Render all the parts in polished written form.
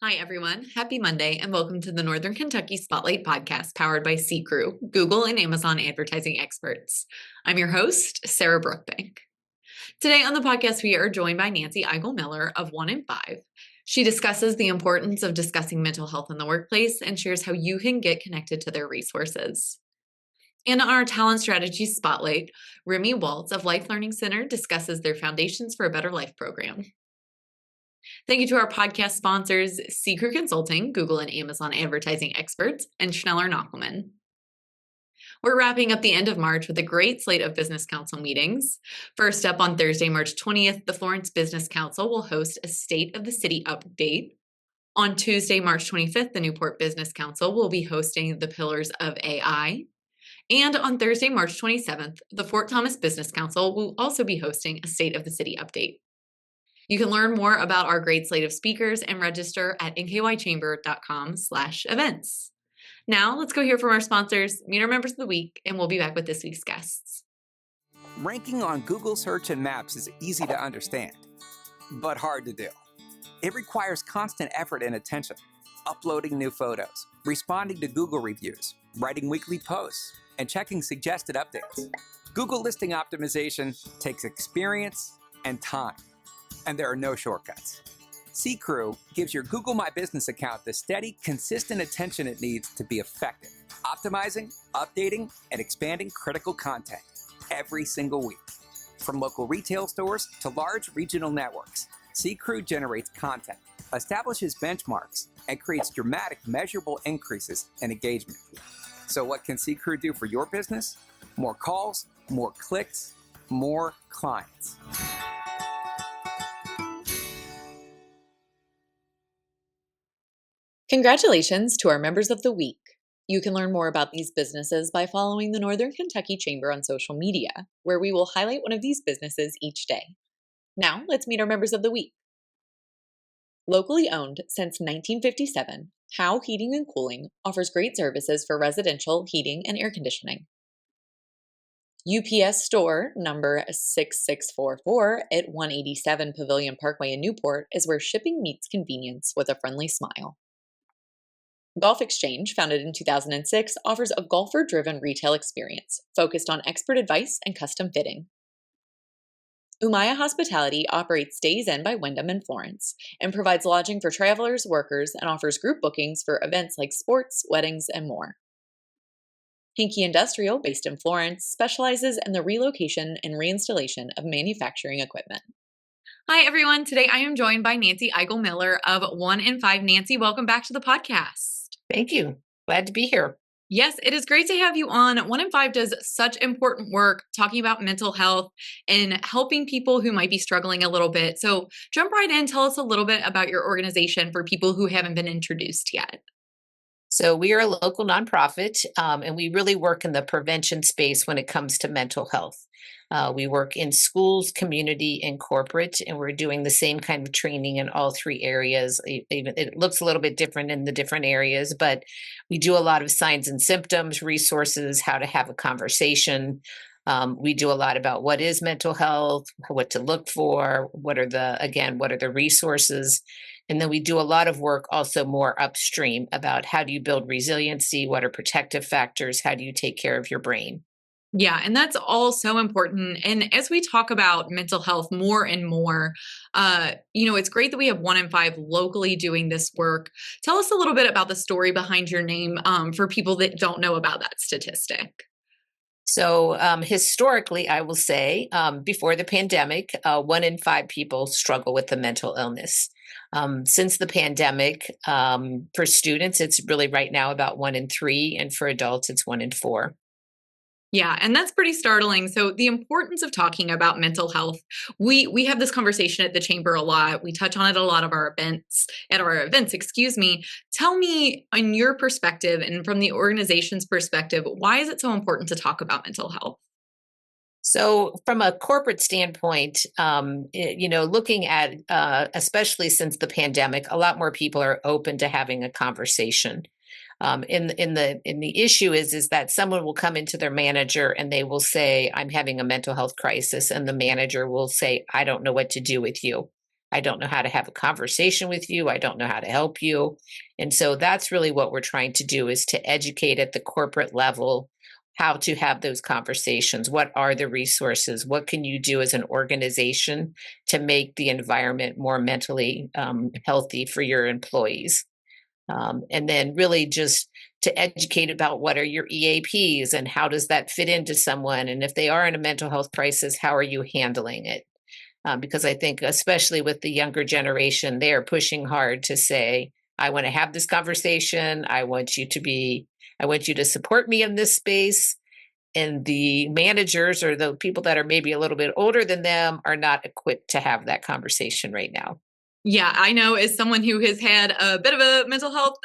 Hi, everyone. Happy Monday, and welcome to the Northern Kentucky Spotlight Podcast powered by C-Crew, Google and Amazon advertising experts. I'm your host, Sarah Brookbank. Today on the podcast, we are joined by Nancy Eigel-Miller of 1 in 5. She discusses the importance of discussing mental health in the workplace and shares how you can get connected to their resources. And on our Talent Strategy Spotlight, Remi Walz of Life Learning Center discusses their Foundations for a Better Life program. Thank you to our podcast sponsors, C-Crew Consulting, Google and Amazon advertising experts, and Schneller Knockelman. We're wrapping up the end of March with a great slate of business council meetings. First up on Thursday, March 20th, the Florence Business Council will host a State of the City update. On Tuesday, March 25th, the Newport Business Council will be hosting the Pillars of AI. And on Thursday, March 27th, the Fort Thomas Business Council will also be hosting a State of the City update. You can learn more about our great slate of speakers and register at nkychamber.com/events. Now let's go hear from our sponsors, meet our members of the week, and we'll be back with this week's guests. Ranking on Google Search and Maps is easy to understand, but hard to do. It requires constant effort and attention, uploading new photos, responding to Google reviews, writing weekly posts, and checking suggested updates. Google listing optimization takes experience and time. And there are no shortcuts. C-Crew gives your Google My Business account the steady, consistent attention it needs to be effective, optimizing, updating, and expanding critical content every single week. From local retail stores to large regional networks, C-Crew generates content, establishes benchmarks, and creates dramatic, measurable increases in engagement. So what can C-Crew do for your business? More calls, more clicks, more clients. Congratulations to our members of the week. You can learn more about these businesses by following the Northern Kentucky Chamber on social media, where we will highlight one of these businesses each day. Now, let's meet our members of the week. Locally owned since 1957, Howe Heating and Cooling offers great services for residential heating and air conditioning. UPS Store number 6644 at 187 Pavilion Parkway in Newport is where shipping meets convenience with a friendly smile. Golf Exchange, founded in 2006, offers a golfer-driven retail experience focused on expert advice and custom fitting. Umaya Hospitality operates Days Inn by Wyndham in Florence and provides lodging for travelers, workers, and offers group bookings for events like sports, weddings, and more. Hinky Industrial, based in Florence, specializes in the relocation and reinstallation of manufacturing equipment. Hi, everyone. Today I am joined by Nancy Eigel-Miller of 1 in 5. Nancy, welcome back to the podcast. Thank you. Glad to be here. Yes, it is great to have you on. 1 in 5 does such important work talking about mental health and helping people who might be struggling a little bit. So jump right in. Tell us a little bit about your organization for people who haven't been introduced yet. So we are a local nonprofit, and we really work in the prevention space when it comes to mental health. We work in schools, community, and corporate, and we're doing the same kind of training in all 3 areas. It looks a little bit different in the different areas, but we do a lot of signs and symptoms, resources, how to have a conversation. We do a lot about what is mental health, what to look for, what are the resources. And then we do a lot of work also more upstream about how do you build resiliency, what are protective factors, how do you take care of your brain. Yeah, and that's all so important. And as we talk about mental health more and more, it's great that we have 1 in 5 locally doing this work. Tell us a little bit about the story behind your name for people that don't know about that statistic. So historically, I will say before the pandemic, 1 in 5 people struggle with a mental illness. Since the pandemic, for students, it's really right now about 1 in 3, and for adults, it's 1 in 4. Yeah, and that's pretty startling. So the importance of talking about mental health, we have this conversation at the chamber a lot. We touch on it a lot of our events. Tell me, in your perspective and from the organization's perspective, why is it so important to talk about mental health? So from a corporate standpoint, looking at, especially since the pandemic, a lot more people are open to having a conversation. In the issue is that someone will come into their manager and they will say, I'm having a mental health crisis. And the manager will say, I don't know what to do with you. I don't know how to have a conversation with you. I don't know how to help you. And so that's really what we're trying to do, is to educate at the corporate level how to have those conversations. What are the resources? What can you do as an organization to make the environment more mentally healthy for your employees? And then really just to educate about what are your EAPs and how does that fit into someone? And if they are in a mental health crisis, how are you handling it? Because I think, especially with the younger generation, they are pushing hard to say, I want to have this conversation. I want you to support me in this space. And the managers or the people that are maybe a little bit older than them are not equipped to have that conversation right now. Yeah, I know, as someone who has had a bit of a mental health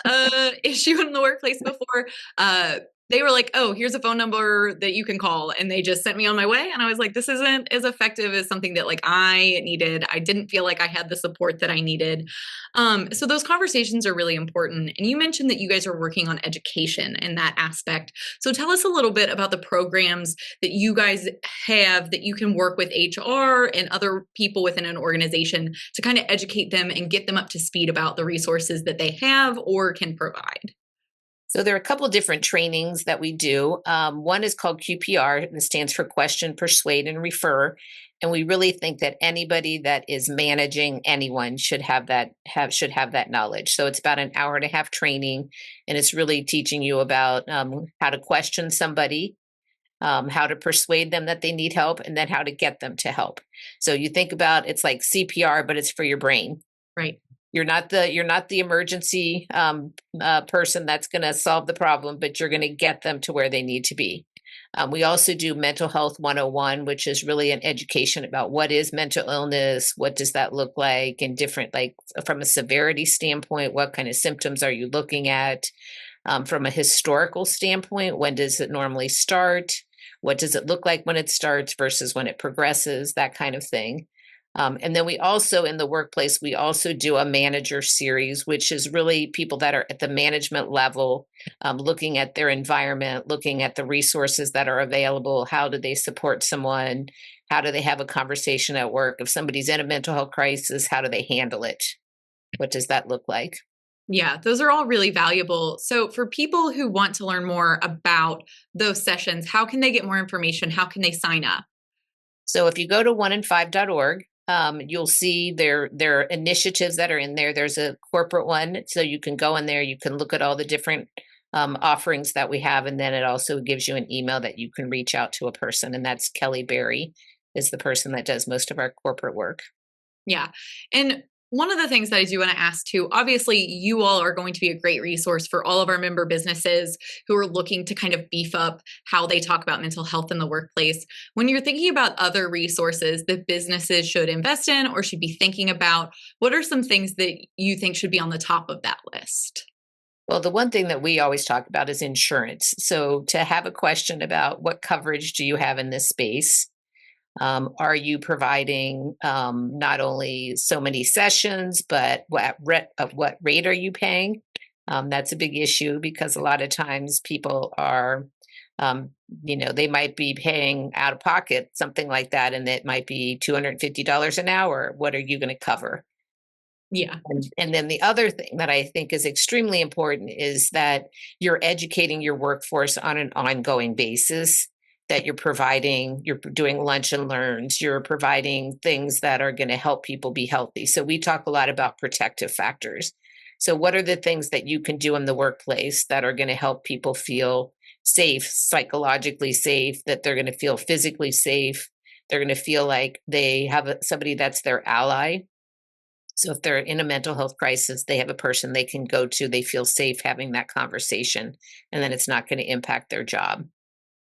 issue in the workplace before, they were like, oh, here's a phone number that you can call. And they just sent me on my way. And I was like, this isn't as effective as something that like I needed. I didn't feel like I had the support that I needed. So those conversations are really important. And you mentioned that you guys are working on education in that aspect. So tell us a little bit about the programs that you guys have that you can work with HR and other people within an organization to kind of educate them and get them up to speed about the resources that they have or can provide. So there are a couple of different trainings that we do. One is called QPR, and it stands for Question, Persuade, and Refer. And we really think that anybody that is managing anyone should have that knowledge. So it's about an hour and a half training, and it's really teaching you about how to question somebody, how to persuade them that they need help, and then how to get them to help. So you think about, it's like CPR, but it's for your brain. Right. You're not the emergency person that's going to solve the problem, but you're going to get them to where they need to be. We also do Mental Health 101, which is really an education about what is mental illness, what does that look like, and different, like from a severity standpoint, what kind of symptoms are you looking at? From a historical standpoint, when does it normally start? What does it look like when it starts versus when it progresses, that kind of thing. And then we also, in the workplace, we also do a manager series, which is really people that are at the management level, looking at their environment, looking at the resources that are available. How do they support someone? How do they have a conversation at work? If somebody's in a mental health crisis, how do they handle it? What does that look like? Yeah, those are all really valuable. So for people who want to learn more about those sessions, how can they get more information? How can they sign up? So if you go to onein5.org, you'll see their initiatives that are in there. There's a corporate one, so you can go in there. You can look at all the different offerings that we have, and then it also gives you an email that you can reach out to a person, and that's Kelly Berry is the person that does most of our corporate work. Yeah, and one of the things that I do want to ask too, obviously you all are going to be a great resource for all of our member businesses who are looking to kind of beef up how they talk about mental health in the workplace. When you're thinking about other resources that businesses should invest in or should be thinking about, what are some things that you think should be on the top of that list? Well, the one thing that we always talk about is insurance. So to have a question about what coverage do you have in this space? Are you providing not only so many sessions, but what rate are you paying? That's a big issue because a lot of times people are, they might be paying out of pocket, something like that, and it might be $250 an hour. What are you going to cover? Yeah. And then the other thing that I think is extremely important is that you're educating your workforce on an ongoing basis, that you're doing lunch and learns, you're providing things that are going to help people be healthy. So we talk a lot about protective factors. So what are the things that you can do in the workplace that are going to help people feel safe, psychologically safe, that they're going to feel physically safe, they're going to feel like they have somebody that's their ally. So if they're in a mental health crisis, they have a person they can go to, they feel safe having that conversation, and then it's not going to impact their job.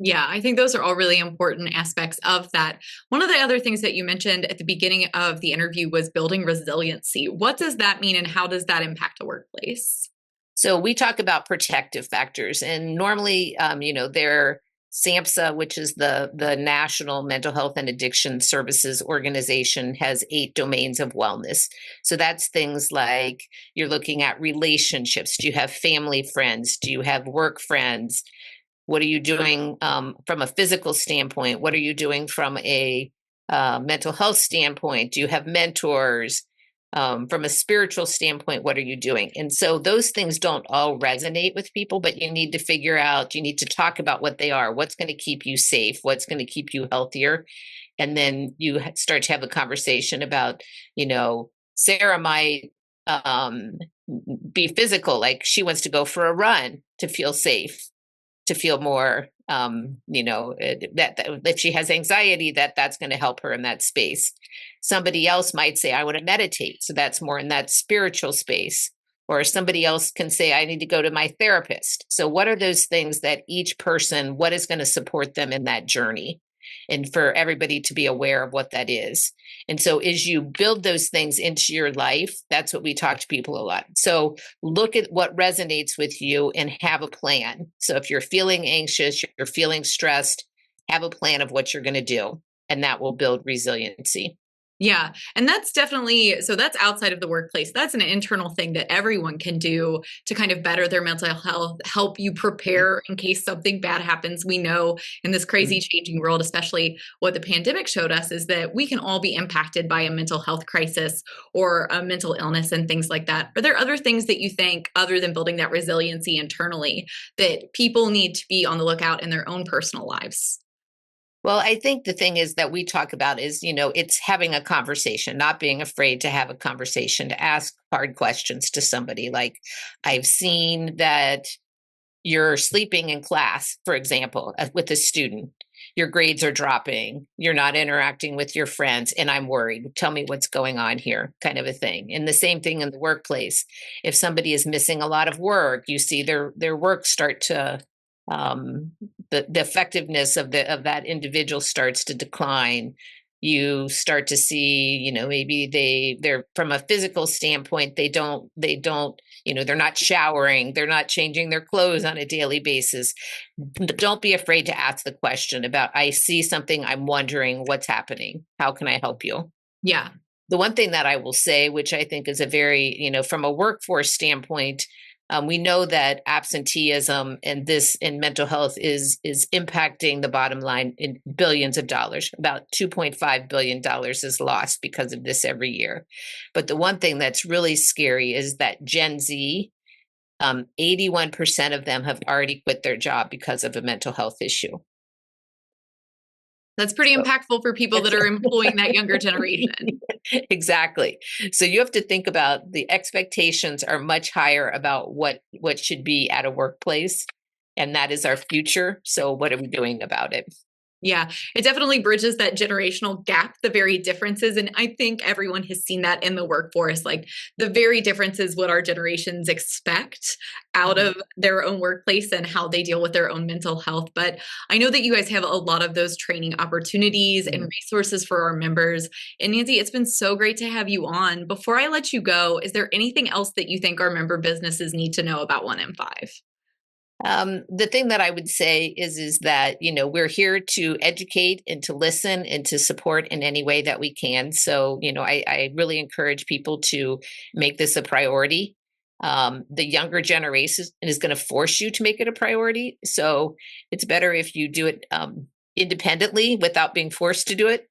Yeah, I think those are all really important aspects of that. One of the other things that you mentioned at the beginning of the interview was building resiliency. What does that mean and how does that impact a workplace? So we talk about protective factors, and normally, they're SAMHSA, which is the National Mental Health and Addiction Services Organization, has 8 domains of wellness. So that's things like you're looking at relationships. Do you have family friends? Do you have work friends? What are you doing from a physical standpoint? What are you doing from a mental health standpoint? Do you have mentors? From a spiritual standpoint, what are you doing? And so those things don't all resonate with people, but you need to figure out, you need to talk about what they are, what's going to keep you safe, what's going to keep you healthier. And then you start to have a conversation about, Sarah might be physical, like she wants to go for a run to feel safe, to feel more, that if she has anxiety, that's going to help her in that space. Somebody else might say, I want to meditate. So that's more in that spiritual space. Or somebody else can say, I need to go to my therapist. So what are those things that each person, what is going to support them in that journey? And for everybody to be aware of what that is. And so as you build those things into your life, that's what we talk to people a lot. So look at what resonates with you and have a plan. So if you're feeling anxious, you're feeling stressed, have a plan of what you're going to do, and that will build resiliency. Yeah. And that's definitely, so that's outside of the workplace. That's an internal thing that everyone can do to kind of better their mental health, help you prepare in case something bad happens. We know in this crazy changing world, especially what the pandemic showed us, is that we can all be impacted by a mental health crisis or a mental illness and things like that. Are there other things that you think, other than building that resiliency internally, that people need to be on the lookout in their own personal lives? Well, I think the thing is that we talk about is, it's having a conversation, not being afraid to have a conversation, to ask hard questions to somebody. Like, I've seen that you're sleeping in class, for example, with a student. Your grades are dropping. You're not interacting with your friends, and I'm worried. Tell me what's going on here, kind of a thing. And the same thing in the workplace. If somebody is missing a lot of work, you see their work start to the effectiveness of that individual starts to decline. You start to see, maybe they're from a physical standpoint, they don't, they're not showering, they're not changing their clothes on a daily basis. Don't be afraid to ask the question about, I see something, I'm wondering what's happening. How can I help you? Yeah. The one thing that I will say, which I think is a very, from a workforce standpoint, we know that absenteeism and in mental health is impacting the bottom line in billions of dollars. About $2.5 billion is lost because of this every year. But the one thing that's really scary is that Gen Z, 81% of them have already quit their job because of a mental health issue. That's pretty impactful for people that are employing that younger generation. Exactly. So you have to think about the expectations are much higher about what should be at a workplace, and that is our future. So what are we doing about it? Yeah, it definitely bridges that generational gap, the very differences. And I think everyone has seen that in the workforce. Like, the very differences what our generations expect out of their own workplace and how they deal with their own mental health. But I know that you guys have a lot of those training opportunities and resources for our members. And Nancy, it's been so great to have you on. Before I let you go, is there anything else that you think our member businesses need to know about 1M5? The thing that I would say is that, we're here to educate and to listen and to support in any way that we can. So, I really encourage people to make this a priority. The younger generation is going to force you to make it a priority. So it's better if you do it independently without being forced to do it.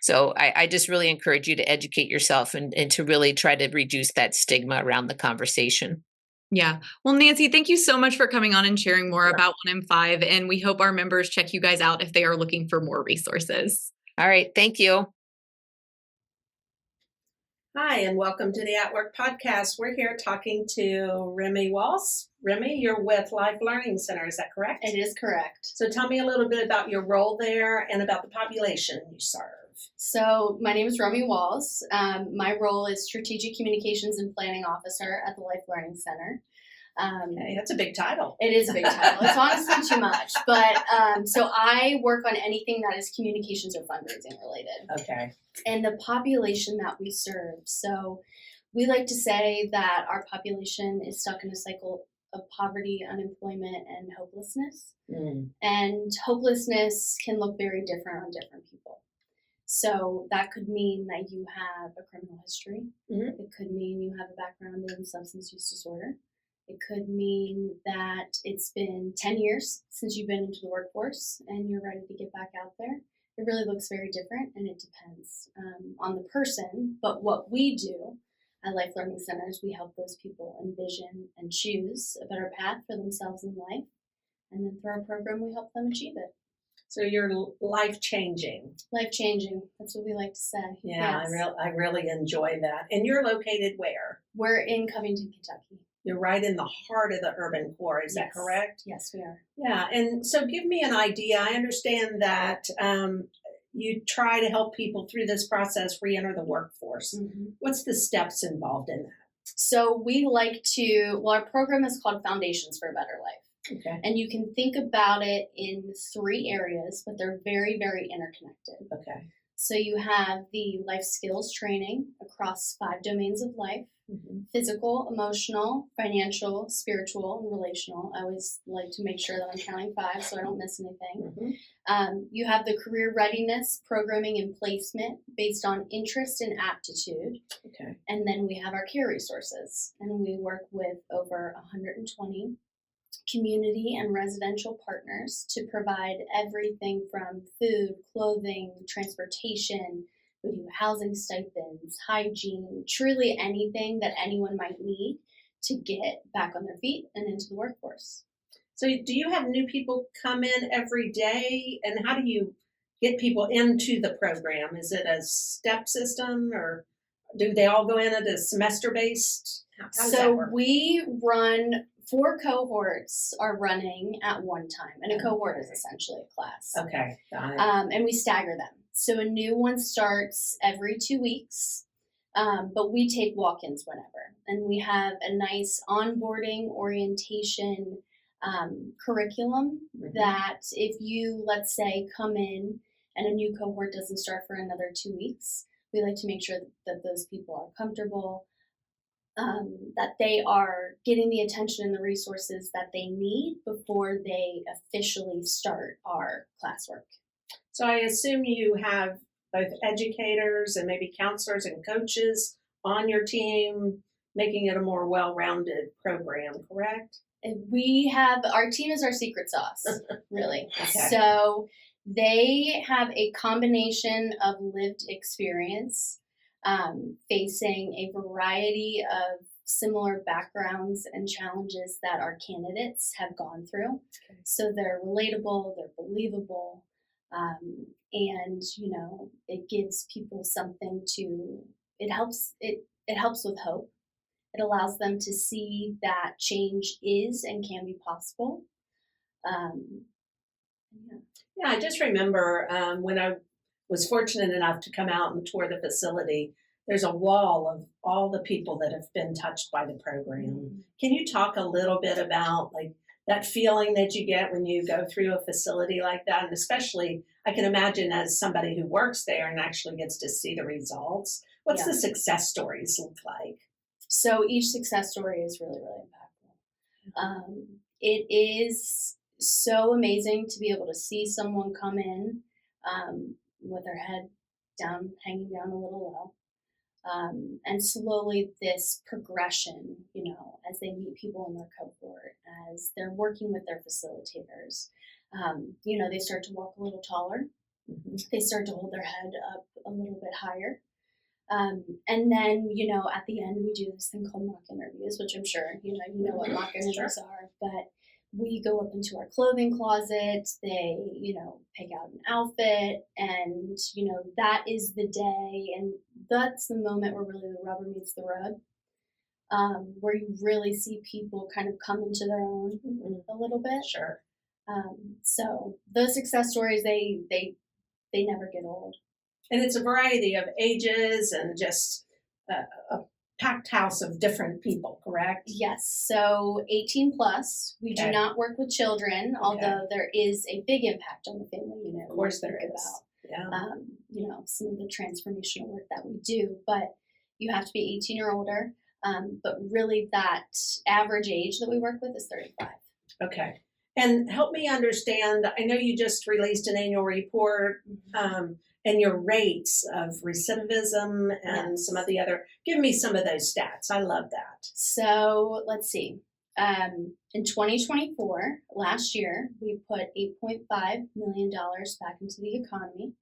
So I just really encourage you to educate yourself and to really try to reduce that stigma around the conversation. Yeah. Well, Nancy, thank you so much for coming on and sharing more about 1M5. And we hope our members check you guys out if they are looking for more resources. All right. Thank you. Hi, and welcome to the At Work Podcast. We're here talking to Remi Walz. Remi, you're with Life Learning Center, is that correct? It is correct. So tell me a little bit about your role there and about the population you serve. So my name is Remi Walz. My role is Strategic Communications and Planning Officer at the Life Learning Center. Okay, that's a big title. It is a big title. It's honestly too much. But so I work on anything that is communications or fundraising related. Okay. And the population that we serve. So we like to say that our population is stuck in a cycle of poverty, unemployment, and hopelessness. And hopelessness can look very different on different people. So that could mean that you have a criminal history. It could mean you have a background in substance use disorder. It could mean that it's been 10 years since you've been into the workforce and you're ready to get back out there. it really looks very different, and it depends on the person. But what we do at Life Learning Centers, we help those people envision and choose a better path for themselves in life. And then through our program, we help them achieve it. So you're life-changing. Life-changing. That's what we like to say. Yeah, Yes. I really enjoy that. And you're located where? We're in Covington, Kentucky. You're right in the heart of the urban core. Is that Yes. correct? Yes, we are. Yeah. And so give me an idea. I understand that you try to help people through this process re-enter the workforce. Mm-hmm. What's the steps involved in that? So we like to, well, our program is called Foundations for a Better Life. Okay. And you can think about it in 3 areas, but they're very, very interconnected. Okay. So you have the life skills training across 5 domains of life: physical, emotional, financial, spiritual, and relational. I always like to make sure that I'm counting 5 so I don't miss anything. You have the career readiness, programming, and placement based on interest and aptitude. Okay. And then we have our care resources, and we work with over 120 community and residential partners to provide everything from food, clothing, transportation. We do housing stipends, hygiene, truly anything that anyone might need to get back on their feet and into the workforce. So do you have new people come in every day? And how do you get people into the program? Is it a step system, or do they all go in at a semester-based? How does that work? We run 4 cohorts are running at one time, and a cohort is essentially a class. Okay, got it. And we stagger them. So a new one starts every 2 weeks, but we take walk-ins whenever. And we have a nice onboarding orientation curriculum that if you, let's say, come in and a new cohort doesn't start for another 2 weeks, we like to make sure that those people are comfortable, that they are getting the attention and the resources that they need before they officially start our classwork. So I assume you have both educators and maybe counselors and coaches on your team, making it a more well-rounded program, correct? And we have, our team is our secret sauce, really. Okay. So they have a combination of lived experience, facing a variety of similar backgrounds and challenges that our candidates have gone through. Okay. So they're relatable, they're believable, and you know, it gives people something to, it helps with hope. It allows them to see that change is and can be possible. Yeah, I just remember when I was fortunate enough to come out and tour the facility, there's a wall of all the people that have been touched by the program. Can you talk a little bit about like that feeling that you get when you go through a facility like that? And especially, I can imagine as somebody who works there and actually gets to see the results, what's the success stories look like? So each success story is really, really impactful. It is so amazing to be able to see someone come in with their head down, hanging down a little low. And slowly this progression, you know, as they meet people in their cohort, as they're working with their facilitators, you know, they start to walk a little taller. They start to hold their head up a little bit higher. And then, you know, at the end, we do this thing called mock interviews, which I'm sure, you know what mock interviews are, but we go up into our clothing closet, they, you know, pick out an outfit, and, you know, that is the day, and that's the moment where really the rubber meets the road, where you really see people kind of come into their own a little bit. Sure. So those success stories, they never get old. And it's a variety of ages and just a packed house of different people, correct? Yes. So 18 plus. We do not work with children, although there is a big impact on the family unit. Of course there is. About, you know, some of the transformational work that we do, but you have to be 18 or older. But really that average age that we work with is 35. Okay. And help me understand, I know you just released an annual report, and your rates of recidivism and some of the other, give me some of those stats. I love that. So let's see. In 2024, last year, we put $8.5 million back into the economy.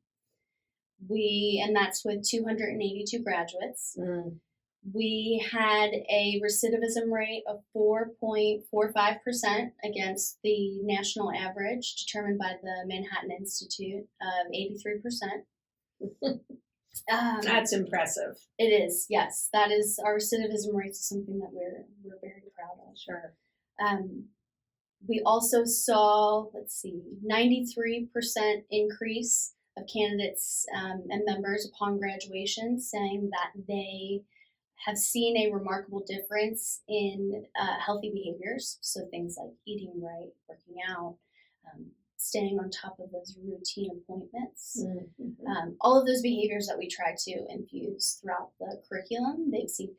And that's with 282 graduates. Mm. We had a recidivism rate of 4.45% against the national average determined by the Manhattan Institute of 83%. That's impressive. It is, yes. That is, our recidivism rate is something that we're very proud of. Sure. We also saw, 93% increase of candidates and members upon graduation saying that they have seen a remarkable difference in healthy behaviors. So things like eating right, working out, staying on top of those routine appointments. Mm-hmm. All of those behaviors that we try to infuse throughout the curriculum, they've seen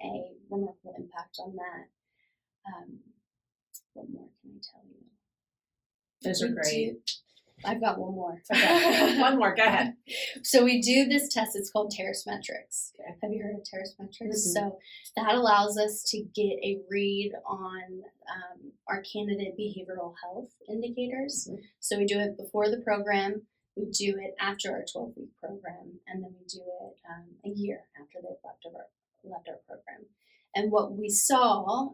a remarkable impact on that. What more can I tell you? Those are great. I've got one more. Okay. One more, go ahead. So we do this test, it's called Terrace Metrics. Okay. Have you heard of Terrace Metrics? Mm-hmm. So that allows us to get a read on our candidate behavioral health indicators. Mm-hmm. So we do it before the program, we do it after our 12-week program, and then we do it a year after they've left our program. And what we saw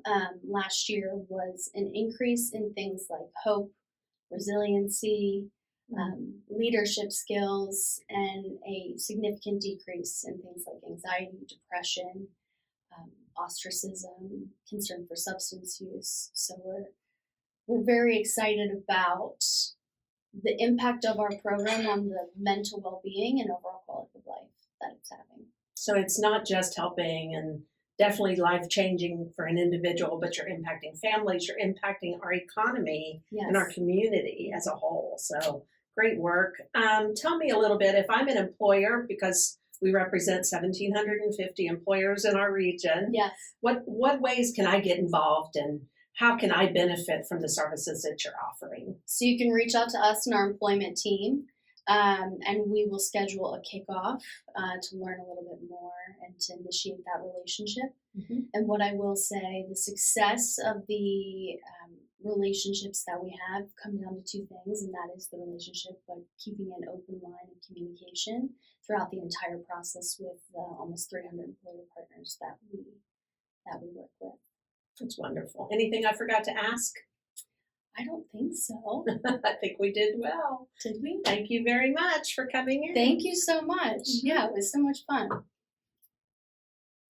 last year was an increase in things like hope, resiliency, leadership skills, and a significant decrease in things like anxiety, depression, ostracism, concern for substance use. So we're very excited about the impact of our program on the mental well-being and overall quality of life that it's having. So it's not just helping and definitely life-changing for an individual, but you're impacting families, you're impacting our economy and our community as a whole. So great work. Tell me a little bit, if I'm an employer, because we represent 1,750 employers in our region, what ways can I get involved and how can I benefit from the services that you're offering? So you can reach out to us and our employment team. And we will schedule a kickoff to learn a little bit more and to initiate that relationship. Mm-hmm. And what I will say, the success of the relationships that we have come down to two things, and that is the relationship, but keeping an open line of communication throughout the entire process with the almost 300 employer partners that we work with. That's wonderful. Anything I forgot to ask? I don't think so. I think we did well. Did we? Thank you very much for coming in. Thank you so much. Mm-hmm. Yeah, it was so much fun.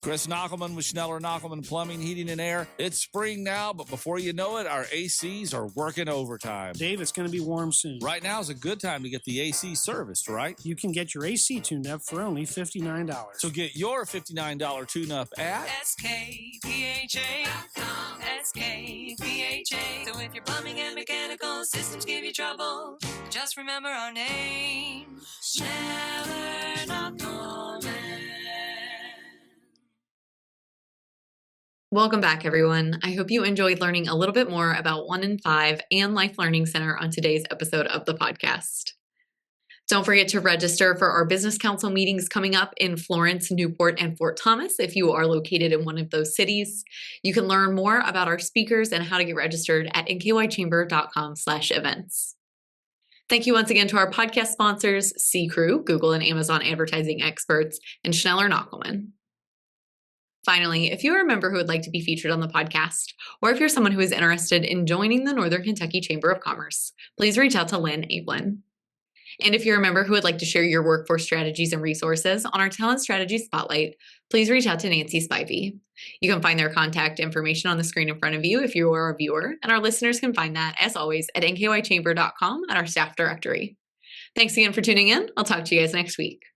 Chris Knockelman with Schneller Knockelman Plumbing, Heating, and Air. It's spring now, but before you know it, our ACs are working overtime. Dave, it's going to be warm soon. Right now is a good time to get the AC serviced, right? You can get your AC tuned up for only $59. So get your $59 tune-up at SKPHA.com. SKPHA. So if your plumbing and mechanical systems give you trouble, just remember our name, Schneller Knockelman. Welcome back, everyone. I hope you enjoyed learning a little bit more about 1 in 5 and Life Learning Center on today's episode of the podcast. Don't forget to register for our Business Council meetings coming up in Florence, Newport, and Fort Thomas if you are located in one of those cities. You can learn more about our speakers and how to get registered at nkychamber.com/events. Thank you once again to our podcast sponsors, C Crew, Google and Amazon advertising experts, and Schneller Knockelman. Finally, if you're a member who would like to be featured on the podcast, or if you're someone who is interested in joining the Northern Kentucky Chamber of Commerce, please reach out to Lynn Ablin. And if you're a member who would like to share your workforce strategies and resources on our Talent Strategy Spotlight, please reach out to Nancy Spivey. You can find their contact information on the screen in front of you if you are a viewer, and our listeners can find that, as always, at nkychamber.com at our staff directory. Thanks again for tuning in. I'll talk to you guys next week.